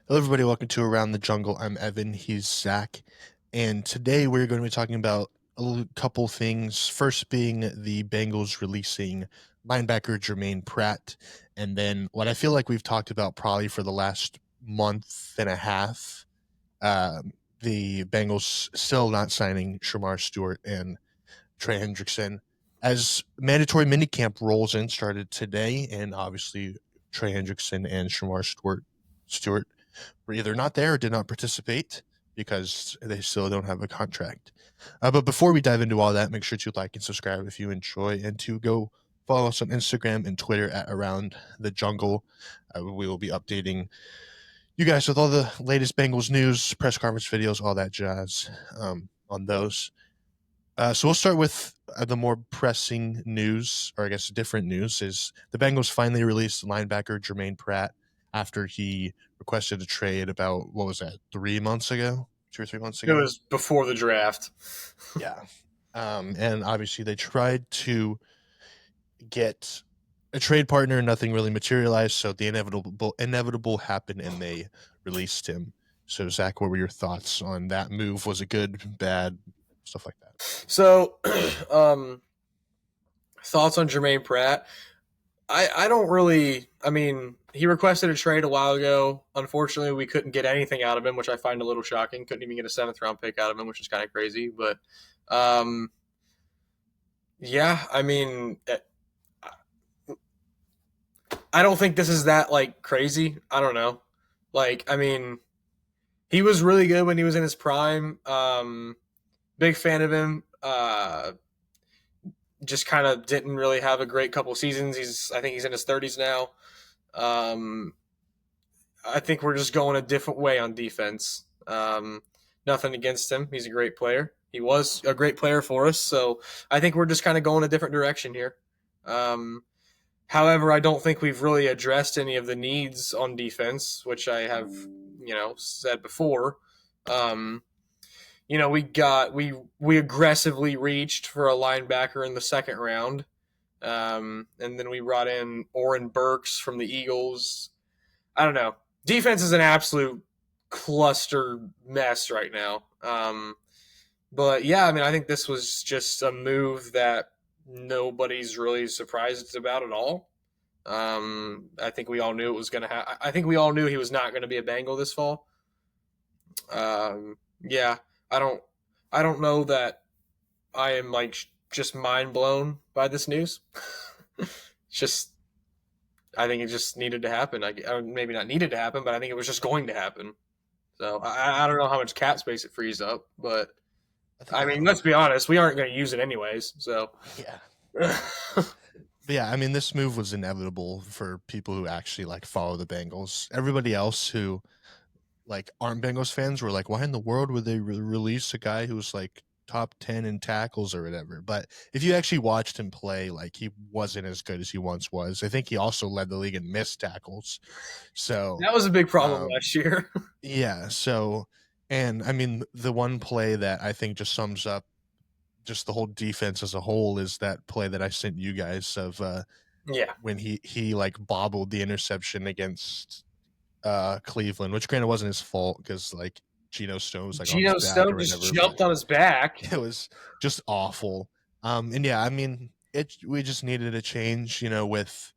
Hello, everybody. Welcome to Around the Jungle. I'm Evan. He's Zach. And today we're going to be talking about couple things. First, being the Bengals releasing linebacker Germaine Pratt. And then what I feel like we've talked about probably for the last month and a half, the Bengals still not signing Shemar Stewart and Trey Hendrickson. As mandatory minicamp rolls in, started today, and obviously Trey Hendrickson and Stewart were either not there or did not participate because they still don't have a contract. But before we dive into all that, make sure to like and subscribe if you enjoy, and to go follow us on Instagram and Twitter at Around the Jungle. We will be updating you guys with all the latest Bengals news, press conference videos, all that jazz on those. So we'll start with the more pressing news, or I guess different news, is the Bengals finally released linebacker Germaine Pratt after he requested a trade about, what was that, 3 months ago? 2 or 3 months It ago? was before the draft. Yeah. And obviously they tried to get a trade partner, nothing really materialized, so the inevitable happened and they released him. So Zach, what were your thoughts on that move? Was it good, bad, stuff like that? So, thoughts on Jermaine Pratt? I don't really. I mean, he requested a trade a while ago. Unfortunately, we couldn't get anything out of him, which I find a little shocking. Couldn't even get a seventh round pick out of him, which is kind of crazy. But, um, yeah, I mean, I don't think this is that like crazy. I don't know. Like, I mean, he was really good when he was in his prime. Big fan of him. Just kind of didn't really have a great couple seasons. I think he's in his 30s now. Um, I think we're just going a different way on defense. Nothing against him. He's a great player. He was a great player for us. So I think we're just kind of going a different direction here. However, I don't think we've really addressed any of the needs on defense, which I have, said before. Um, we aggressively reached for a linebacker in the second round, and then we brought in Oren Burks from the Eagles. I don't know. Defense is an absolute cluster mess right now. But yeah, I mean, I think this was just a move that nobody's really surprised about at all. I think we all knew it was going to happen. I think we all knew he was not going to be a Bengal this fall. Yeah, I don't, I don't know that I am like just mind blown by this news. Just, I think it just needed to happen. Maybe not needed to happen, but I think it was just going to happen. So I don't know how much cap space it frees up, but I think I a mean, lot. let's be honest, we aren't going to use it anyways. So Yeah. But yeah, I mean, this move was inevitable for people who actually like follow the Bengals. Everybody else who like aren't Bengals fans were like, why in the world would they release a guy who's like top 10 in tackles or whatever? But if you actually watched him play, like he wasn't as good as he once was. I think he also led the league in missed tackles. So, that was a big problem um, last year. yeah. So, and I mean, the one play that I think just sums up just the whole defense as a whole is that play that I sent you guys of Yeah, when he like bobbled the interception against Cleveland, which granted wasn't his fault because like Geno Stone was like on his Geno back or Stone just whatever, but jumped on his back. it was just awful. And yeah, I mean, we just needed a change, with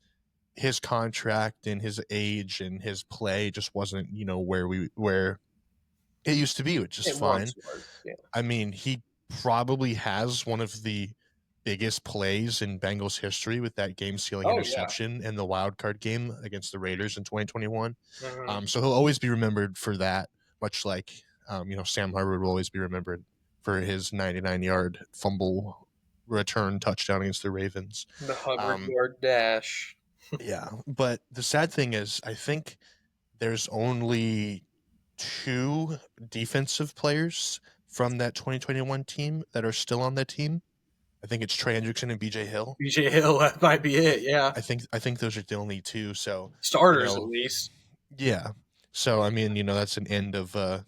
his contract and his age and his play just wasn't, where it used to be, which is It fine. once was. Yeah. I mean, he probably has one of the biggest plays in Bengals history with that game-sealing Oh yeah. interception in the wild card game against the Raiders in 2021. Mm-hmm. So he'll always be remembered for that, much like Sam Harwood will always be remembered for his 99-yard fumble return touchdown against the Ravens. The 100 Um, yard dash. yeah, but the sad thing is, I think there's only two defensive players from that 2021 team that are still on that team. I think it's Trey Hendrickson and BJ Hill. BJ Hill, that might be it. Yeah. I think those are the only two. So, you Starters, at know, least. yeah. So I mean, that's an end of a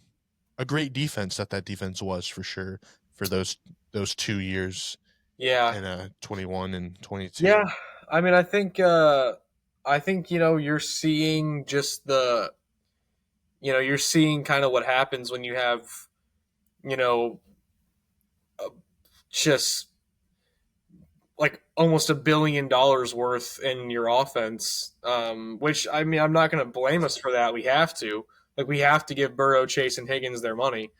great defense that defense was for sure for those 2 years Yeah. in 21 and Yeah. 22. I mean, I think, you're seeing just you're seeing kind of what happens when you have, you know, just like almost $1 billion worth in your offense. Which I mean, I'm not going to blame us for that. We have to, like, we have to give Burrow, Chase, and Higgins their money.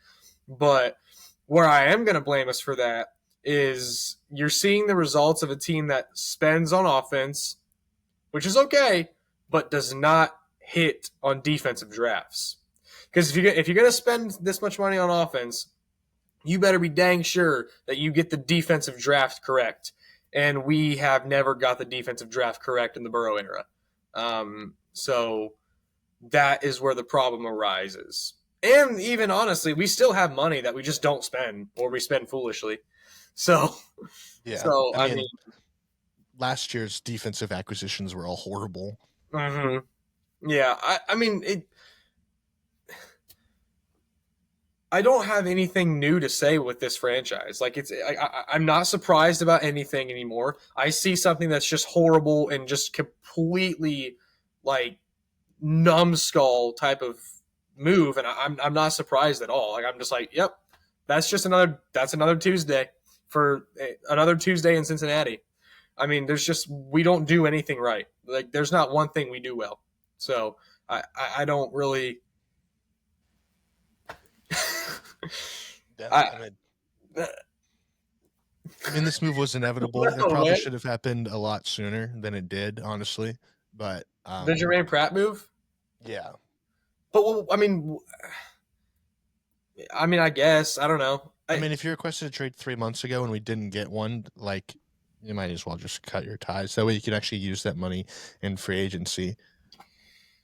But where I am going to blame us for that is you're seeing the results of a team that spends on offense, which is okay, but does not hit on defensive drafts. Because if you're going to spend this much money on offense, you better be dang sure that you get the defensive draft correct. And we have never got the defensive draft correct in the Burrow era. So that is where the problem arises. And even honestly, we still have money that we just don't spend, or we spend foolishly. So, Yeah. so I I mean, mean, last year's defensive acquisitions were all horrible. yeah. I mean, I don't have anything new to say with this franchise. Like I'm not surprised about anything anymore. I see something that's just horrible and just completely like numbskull type of move, and I'm not surprised at all. Like I'm just like, yep, that's another Tuesday for another Tuesday in Cincinnati. I mean, we don't do anything right. Like there's not one thing we do well. So I don't really. Yeah, I I mean, this move was inevitable. It no, probably man. should have happened a lot sooner than it did, honestly. But The Germaine Pratt move. yeah, But well, I mean, I guess I don't know. I mean, if you requested a trade 3 months ago and we didn't get one, like you might as well just cut your ties. That way, you can actually use that money in free agency.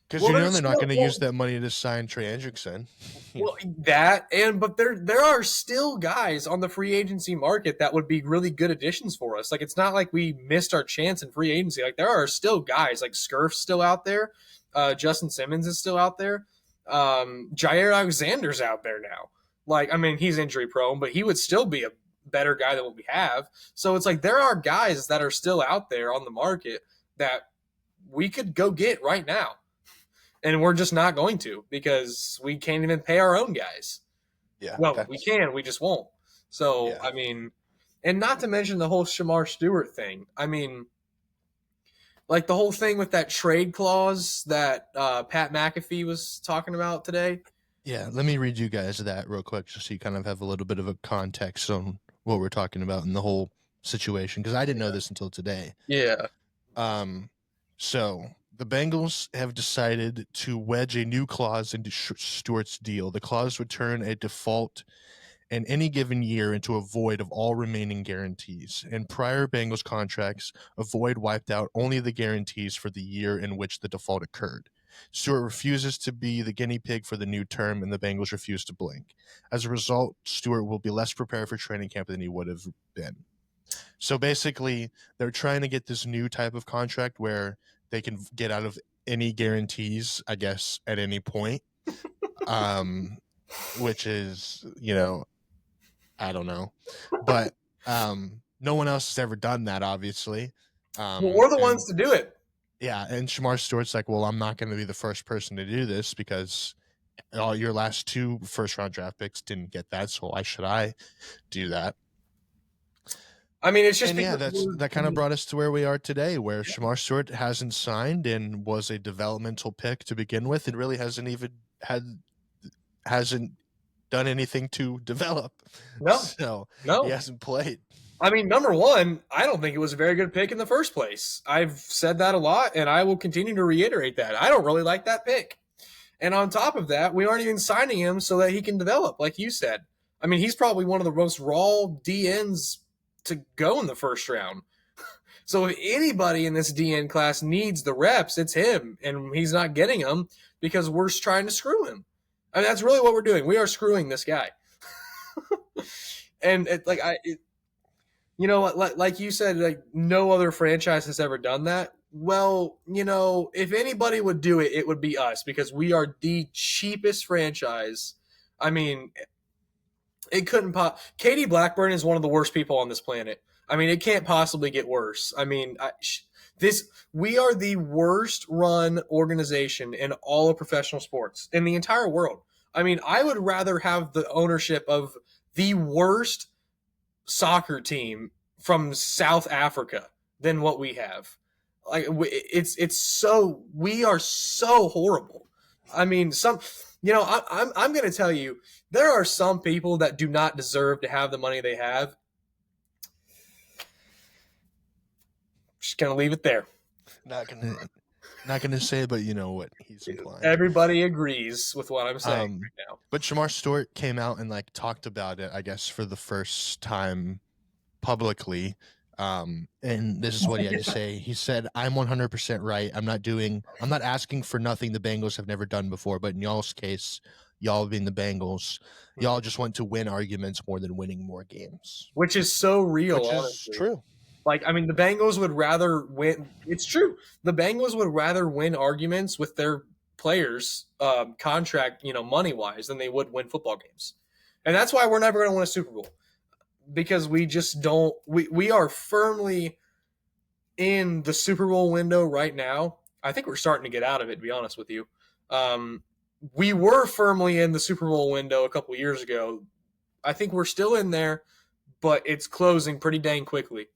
Because Well, you know there's they're not still going to well, use that money to sign Trey Hendrickson. but there are still guys on the free agency market that would be really good additions for us. Like it's not like we missed our chance in free agency. Like there are still guys like Scurf's still out there, Justin Simmons is still out there, Jair Alexander's out there now. Like I mean he's injury prone, but he would still be a better guy than what we have. So it's like there are guys that are still out there on the market that we could go get right now, and we're just not going to because we can't even pay our own guys. Yeah, Well, we that's can, we just won't. So, yeah, I mean, and not to mention the whole Shemar Stewart thing. I mean, like the whole thing with that trade clause that Pat McAfee was talking about today. yeah. Let me read you guys that real quick, just so you kind of have a little bit of a context on what we're talking about in the whole situation. Because I didn't know this until today. Yeah. Um, so the Bengals have decided to wedge a new clause into Stewart's deal. The clause would turn a default in any given year into a void of all remaining guarantees. In prior Bengals contracts, a void wiped out only the guarantees for the year in which the default occurred. Stewart refuses to be the guinea pig for the new term, and the Bengals refuse to blink. As a result, Stewart will be less prepared for training camp than he would have been. So basically, they're trying to get this new type of contract where they can get out of any guarantees, I guess, at any point. Which is, I don't know. But no one else has ever done that, obviously. Well, we're the And ones to do it. yeah, and Shamar Stewart's like, well, I'm not going to be the first person to do this because all your last two first round draft picks didn't get that, so why should I do that? I mean, it's just And yeah, because that kind of brought us to where we are today, where Shamar Stewart hasn't signed and was a developmental pick to begin with, and really hasn't done anything to develop. no, So he no. hasn't played. I mean, number one, I don't think it was a very good pick in the first place. I've said that a lot, and I will continue to reiterate that. I don't really like that pick. And on top of that, we aren't even signing him so that he can develop, like you said. I mean, he's probably one of the most raw DNs to go in the first round. So if anybody in this DN class needs the reps, it's him, and he's not getting them because we're trying to screw him. I mean, that's really what we're doing. We are screwing this guy. And like you said, like no other franchise has ever done that. Well, if anybody would do it, it would be us because we are the cheapest franchise. I mean, it couldn't Katie Blackburn is one of the worst people on this planet. I mean, it can't possibly get worse. I mean, We are the worst run organization in all of professional sports in the entire world. I mean, I would rather have the ownership of the worst soccer team from South Africa than what we have. Like it's so we are so horrible. I mean, I'm going to tell you there are some people that do not deserve to have the money they have. Just going to leave it there. Not gonna not gonna say, but you know what he's implying. Everybody agrees with what I'm saying right now. But Shemar Stewart came out and like talked about it, I guess, for the first time publicly. And this is what he had to say. He said, "I'm 100% right. I'm not asking for nothing the Bengals have never done before, but in y'all's case, y'all being the Bengals, y'all just want to win arguments more than winning more games." Which is so real, Which honestly. is true. Like, I mean, the Bengals would rather win. It's true. The Bengals would rather win arguments with their players' contract, money wise, than they would win football games. And that's why we're never going to win a Super Bowl, because we just don't. We are firmly in the Super Bowl window right now. I think we're starting to get out of it, to be honest with you. We were firmly in the Super Bowl window a couple years ago. I think we're still in there, but it's closing pretty dang quickly.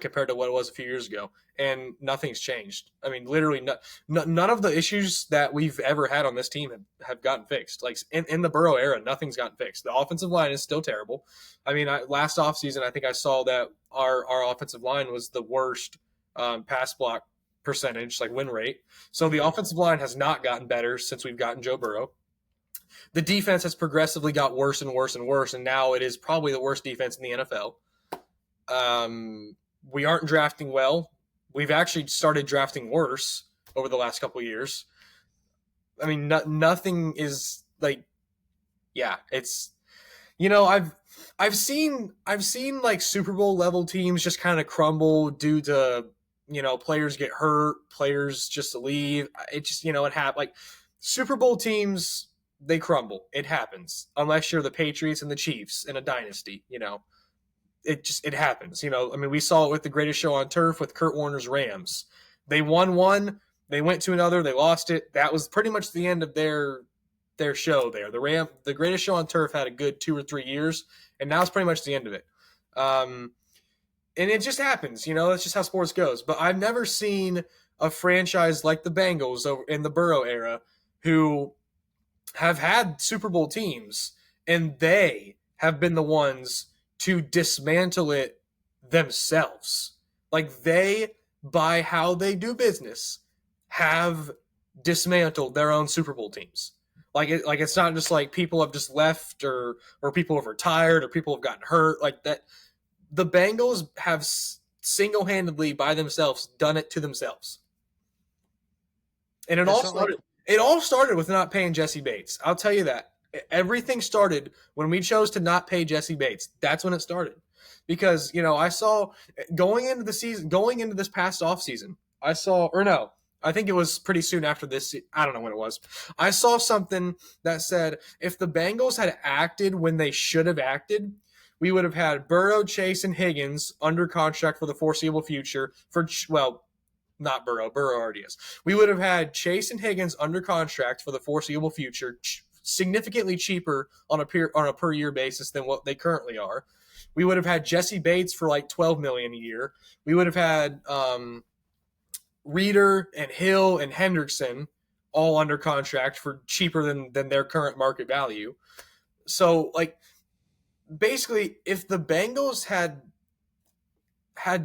Compared to what it was a few years ago, and nothing's changed. I mean, literally, none of the issues that we've ever had on this team have gotten fixed. Like in the Burrow era, nothing's gotten fixed. The offensive line is still terrible. I mean, last offseason, I think I saw that our offensive line was the worst pass block percentage, like win rate. So the offensive line has not gotten better since we've gotten Joe Burrow. The defense has progressively got worse and worse and worse, and now it is probably the worst defense in the NFL. We aren't drafting well. We've actually started drafting worse over the last couple of years. I mean, nothing is like, yeah, it's, I've seen like Super Bowl level teams just kind of crumble due to, players get hurt, players just leave. It just, it happens. Like Super Bowl teams, they crumble. It happens unless you're the Patriots and the Chiefs in a dynasty, It happens. I mean, we saw it with the greatest show on turf with Kurt Warner's Rams. They won one, they went to another, they lost it. That was pretty much the end of their show there. The greatest show on turf had a good 2 or 3 years, and now it's pretty much the end of it. And it just happens, that's just how sports goes. But I've never seen a franchise like the Bengals over in the Burrow era who have had Super Bowl teams, and they have been the ones to dismantle it themselves. Like they, by how they do business, have dismantled their own Super Bowl teams. Like it's not just like people have just left or people have retired or people have gotten hurt like that. The Bengals have single-handedly by themselves done it to themselves. And it all started with not paying Jesse Bates. I'll tell you that. Everything started when we chose to not pay Jesse Bates. That's when it started. Because, I saw going into this past offseason, I think it was pretty soon after this. I don't know when it was. I saw something that said if the Bengals had acted when they should have acted, we would have had Burrow, Chase, and Higgins under contract for the foreseeable future not Burrow. Burrow already is. We would have had Chase and Higgins under contract for the foreseeable future, significantly cheaper on a per year basis than what they currently are. We would have had Jesse Bates for like $12 million a year. We would have had Reeder and Hill and Hendrickson all under contract for cheaper than their current market value. So, like, basically, if the Bengals had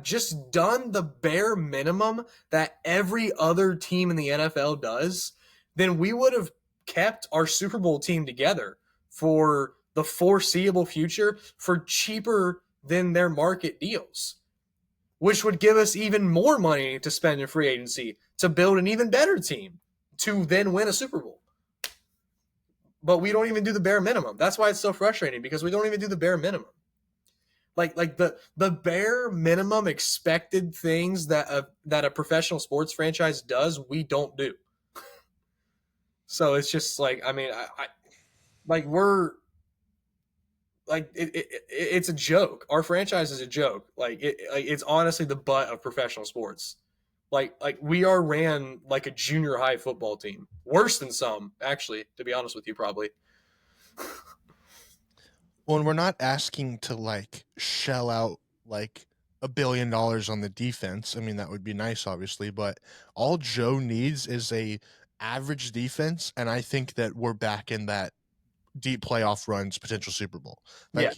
just done the bare minimum that every other team in the NFL does, then we would have kept our Super Bowl team together for the foreseeable future for cheaper than their market deals, which would give us even more money to spend in free agency to build an even better team to then win a Super Bowl. But we don't even do the bare minimum. That's why it's so frustrating, because we don't even do the bare minimum. Like the bare minimum expected things that a professional sports franchise does, we don't do. So it's just like, I mean, it's a joke. Our franchise is a joke. It's honestly the butt of professional sports. Like we are ran like a junior high football team. Worse than some, actually, to be honest with you, probably. Well, and we're not asking to like shell out like $1 billion on the defense. I mean, that would be nice, obviously, but all Joe needs is a average defense, and I think that we're back in that deep playoff runs, potential Super Bowl. Yeah, Like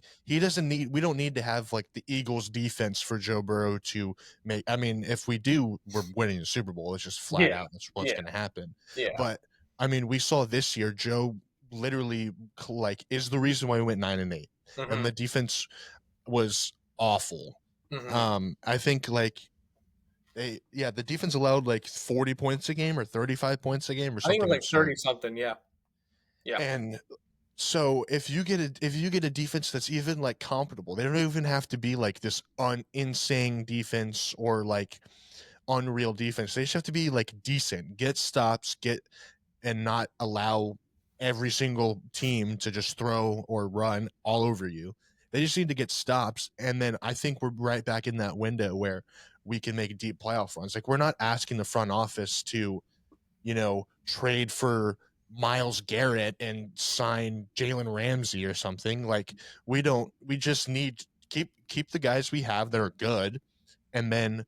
we don't need to have like the Eagles defense for Joe Burrow to make. I mean, if we do, we're winning the Super Bowl. It's just flat yeah, out. That's what's yeah, going to happen. yeah. But I mean, we saw this year, Joe literally like is the reason why we went 9-8, and Hmm. the defense was awful. Hmm. I think like the defense allowed like 40 points a game or 35 points a game or I think it something was like 30 absurd. something. Yeah, yeah. And so if you get a defense that's even like comparable, they don't even have to be like this insane defense or like unreal defense. They just have to be like decent, get stops, get and not allow every single team to just throw or run all over you. They just need to get stops, and then I think we're right back in that window where we can make deep playoff runs. Like we're not asking the front office to trade for Miles Garrett and sign Jalen Ramsey or something. Like we just need keep the guys we have that are good, and then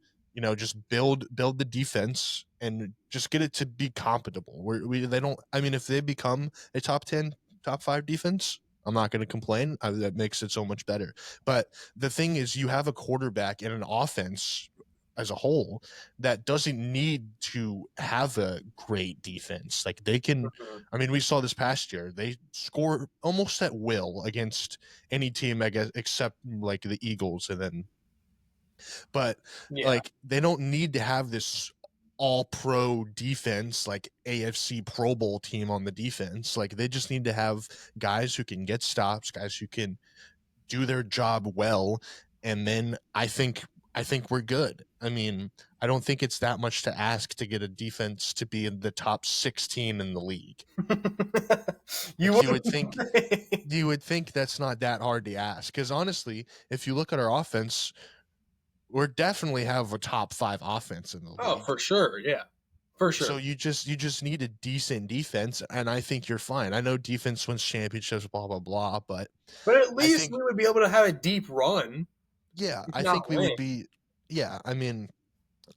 just build the defense and just get it to be compatible. They don't. I mean, if they become a top 10, top 5 defense, I'm not going to complain. That makes it so much better. But the thing is, you have a quarterback and an offense as a whole that doesn't need to have a great defense. Like they can. Mhm. I mean, we saw this past year. They score almost at will against any team, I guess, except like the Eagles, and then but Yeah. like they don't need to have this all pro defense like AFC Pro Bowl team on the defense. Like they just need to have guys who can get stops, guys who can do their job well, and then I think we're good. I mean, I don't think it's that much to ask to get a defense to be in the top 16 in the league. You Like would. you would think that's not that hard to ask cuz honestly, if you look at our offense, we're definitely have a top 5 offense in the Oh, league. for sure. Yeah, for So sure. you just need a decent defense, and I think you're fine. I know defense wins championships, blah blah blah, but But at I least think we would be able to have a deep run, yeah, if I not think we win. would be yeah. I mean,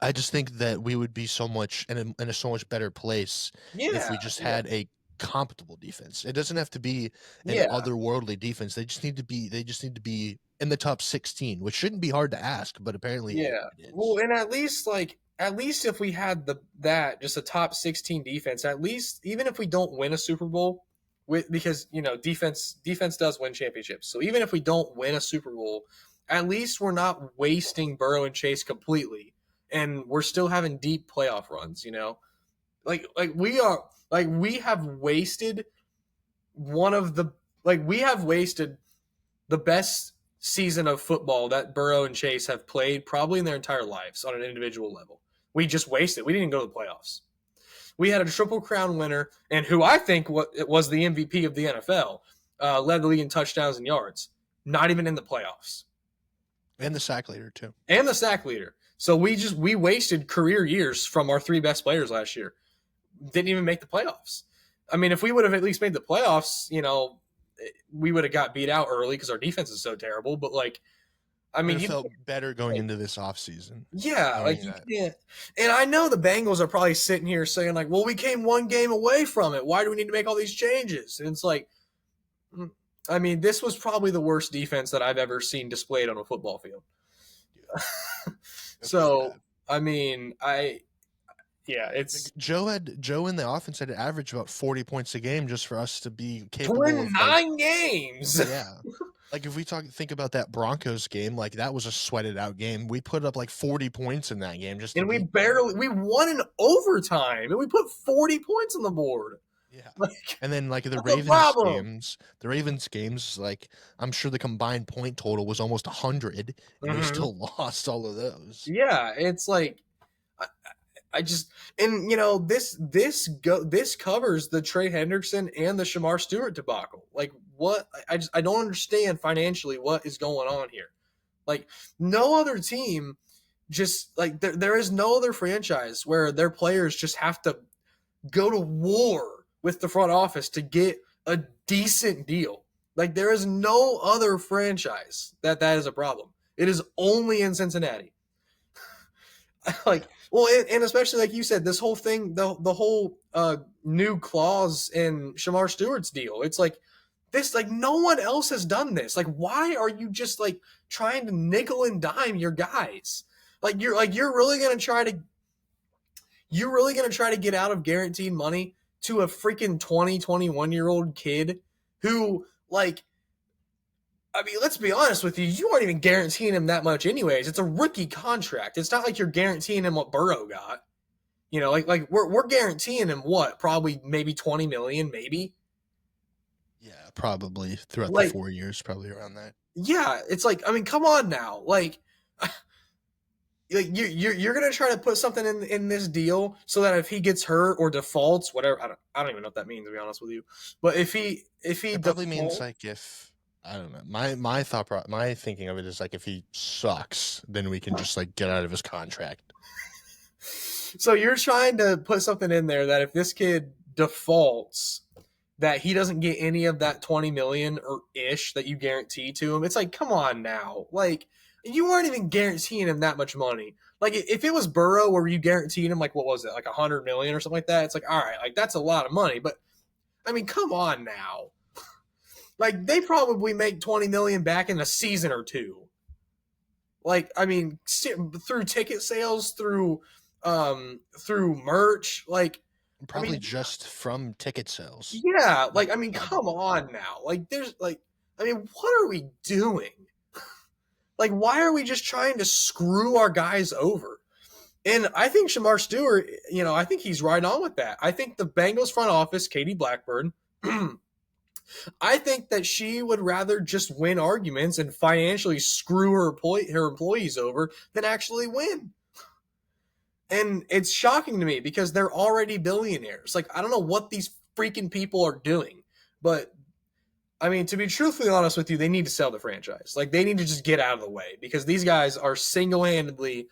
I just think that we would be so much in a so much better place if Yeah, we just yeah, had a compatible defense. It doesn't have to be an yeah, otherworldly defense. They just need to be in the top 16, which shouldn't be hard to ask, but apparently yeah. it Well, is. and at least if we had that just a top 16 defense, at least even if we don't win a Super Bowl, because defense does win championships. So even if we don't win a Super Bowl, at least we're not wasting Burrow and Chase completely, and we're still having deep playoff runs. We have wasted one of the we have wasted the best season of football that Burrow and Chase have played probably in their entire lives on an individual level. We just wasted. We didn't even go to the playoffs. We had a Triple Crown winner, and who I think was the MVP of the NFL, led the league in touchdowns and yards. Not even in the playoffs, And the sack leader too. and the sack leader. So we wasted career years from our three best players last year. Didn't even make the playoffs. I mean, if we would have at least made the playoffs, we would have got beat out early because our defense is so terrible. But I We would mean, have felt better going into this offseason. yeah, Knowing you that. can't. And I know the Bengals are probably sitting here saying well, we came one game away from it. Why do we need to make all these changes? And it's mm, I mean, this was probably the worst defense that I've ever seen displayed on a football field. Yeah, it was So, bad. I mean, yeah, Like it's Joe in the offense had to average about 40 points a game just for us to be to capable win of like 9 games. yeah. Like if we think about that Broncos game, like that was a sweated out game. We put up like 40 points in that game just to And beat them. we won in overtime and we put 40 points on the board. Yeah. Like, And then like what's the problem? The Ravens games, like I'm sure the combined point total was almost 100, and we Hmm. still lost all of those. Yeah, it's I, I just and this covers the Trey Hendrickson and the Shemar Stewart debacle. Like what I don't understand financially what is going on here. Like no other team just like there is no other franchise where their players just have to go to war with the front office to get a decent deal. Like there is no other franchise that is a problem. It is only in Cincinnati. Like, well, and especially like you said, this whole thing, the whole new clause in Shemar Stewart's deal. It's like this, like no one else has done this. Like, why are you just like trying to nickel and dime your guys? You're really gonna try to get out of guaranteed money to a freaking 21-year-old kid who, like, I mean, let's be honest with you, you aren't even guaranteeing him that much anyways. It's a rookie contract. It's not like you're guaranteeing him what Burrow got. You know, like we're guaranteeing him what? Probably maybe 20 million, maybe. Yeah, probably throughout the Like, 4 years, probably around that. yeah, it's like, I mean, come on now. Like you're gonna try to put something in this deal so that if he gets hurt or defaults, whatever, I don't even know what that means, to be honest with you. But if he It probably means defaults, like if I don't know. My thinking of it is like if he sucks, then we can just like get out of his contract. so you're trying to put something in there that if this kid defaults, that he doesn't get any of that 20 million or ish that you guarantee to him. It's like, come on now. Like, you weren't even guaranteeing him that much money. Like, if it was Burrow where you guaranteed him, like, what was it, like 100 million or something like that? It's like, all right, like, that's a lot of money. But, I mean, come on now. Like, they probably make 20 million back in a season or two. Like, I mean, through ticket sales, through merch, like, I Probably mean, just from ticket sales. yeah, like, I mean, come Probably. on now. Like, there's like, I mean, what are we doing? Like, why are we just trying to screw our guys over? And I think Shemar Stewart, I think he's right on with that. I think the Bengals front office, Katie Blackburn, I think that she would rather just win arguments and financially screw her employees over than actually win. And it's shocking to me because they're already billionaires. Like, I don't know what these freaking people are doing, but I mean, to be truthfully honest with you, they need to sell the franchise. Like, they need to just get out of the way because these guys are single-handedly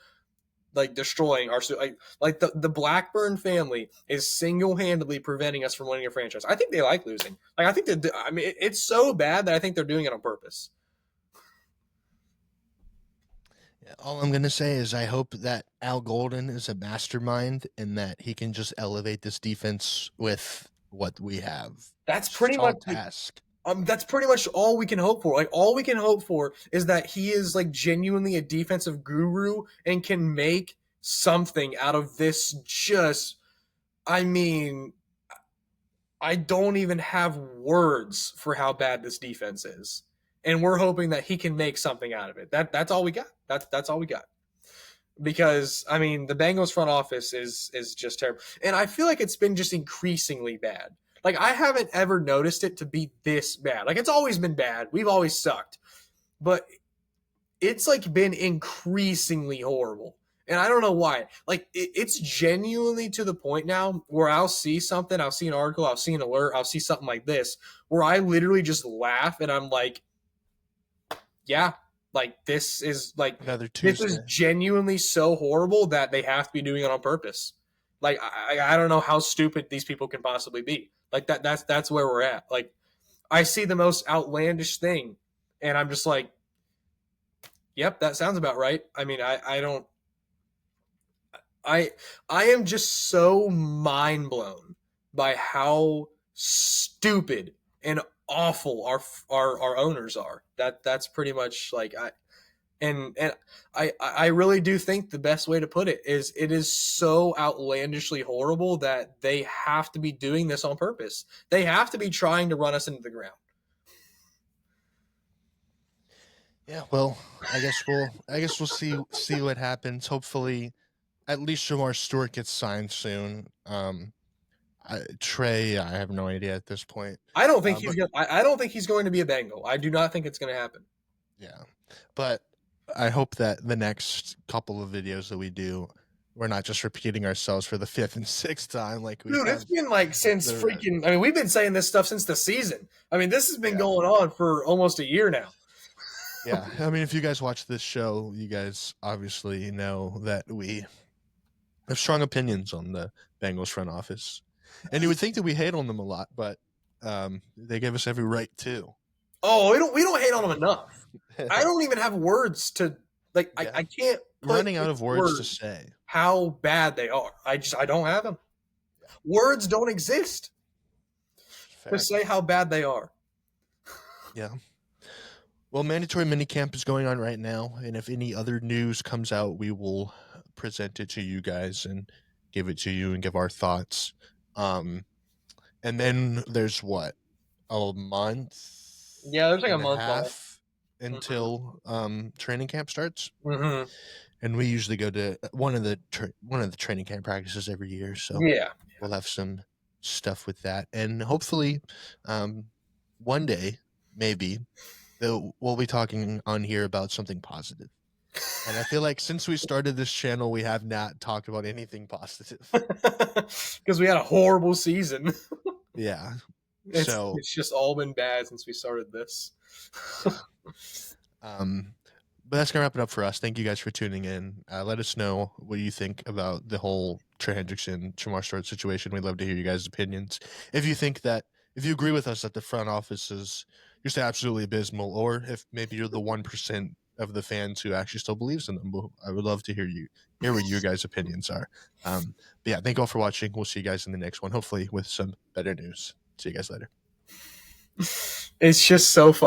like destroying our like the Blackburn family is single-handedly preventing us from winning a franchise. I think they like losing. Like, I think that I mean it's so bad that I think they're doing it on purpose. Yeah, all I'm gonna say is I hope that Al Golden is a mastermind and that he can just elevate this defense with what we have. That's It's a pretty much tall task. that's pretty much all we can hope for. Like, all we can hope for is that he is like genuinely a defensive guru and can make something out of this. Just, I mean, I don't even have words for how bad this defense is, and we're hoping that he can make something out of it. That's all we got. That's all we got. Because I mean, the Bengals front office is just terrible, and I feel like it's been just increasingly bad. Like, I haven't ever noticed it to be this bad. Like, it's always been bad. We've always sucked, but it's like been increasingly horrible. And I don't know why. Like, it's genuinely to the point now where I'll see something, I'll see an article, I'll see an alert, I'll see something like this, where I literally just laugh and I'm like, yeah, like Another this is Tuesday. genuinely so horrible that they have to be doing it on purpose. Like, I don't know how stupid these people can possibly be. Like, that's where we're at. Like, I see the most outlandish thing, and I'm just like, yep, that sounds about right. I mean, I don't I am just so mind blown by how stupid and awful our owners are. That's pretty much like I really do think the best way to put it is so outlandishly horrible that they have to be doing this on purpose. They have to be trying to run us into the ground. Yeah, well, I guess we'll see what happens. Hopefully, at least Shamar Stewart gets signed soon. Trey, I have no idea at this point. But I don't think he's going to be a Bengal. I do not think it's going to happen. yeah, but I hope that the next couple of videos that we do, we're not just repeating ourselves for the fifth and sixth time like we Dude, it's have. been like since The freaking. I mean, we've been saying this stuff since the season. I mean, this has been yeah, going on for almost a year now. Yeah, I mean, if you guys watch this show, you guys obviously know that we have strong opinions on the Bengals front office, and you would think that we hate on them a lot, but they give us every right to. Oh, we don't hate on them enough. I don't even have words to like. I, Yeah, I can't I'm put running out into of words to words say. how bad they are. I don't have them. Words don't exist to Fair. say how bad they are. Yeah. Well, mandatory minicamp is going on right now, and if any other news comes out, we will present it to you guys and give it to you and give our thoughts. Um, and then there's what, a month Yeah, there's like a and a month off. half until training camp starts, Mm-hmm. and we usually go to one of the training camp practices every year, so Yeah. we'll have some stuff with that, and hopefully, um, one day maybe we'll be talking on here about something positive. And I feel like since we started this channel, we have not talked about anything positive. Because we had a horrible season. Yeah. It's So it's just all been bad since we started this. yeah. Um, but that's gonna wrap it up for us. Thank you guys for tuning in. Let us know what you think about the whole Trey Hendrickson Shemar Stewart situation. We'd love to hear you guys' opinions. If you think that if you agree with us that the front office is just absolutely abysmal, or if maybe you're the 1% of the fans who actually still believes in them, I would love to hear what your guys' opinions are. But yeah, thank you all for watching. We'll see you guys in the next one, hopefully with some better news. See you guys later. It's just so fun.